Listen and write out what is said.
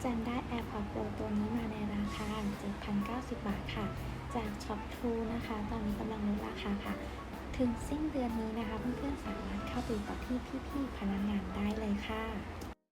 จันได้ Airpod Pro ตัวนี้มาในราคา 7,090 บาทค่ะจากช็อปทูนะคะตอนนี้กำลังลดราคาค่ะถึงสิ้นเดือนนี้นะคะเพื่อนๆสามารถเข้าไปต่อที่พี่ๆพนักงานได้เลยค่ะ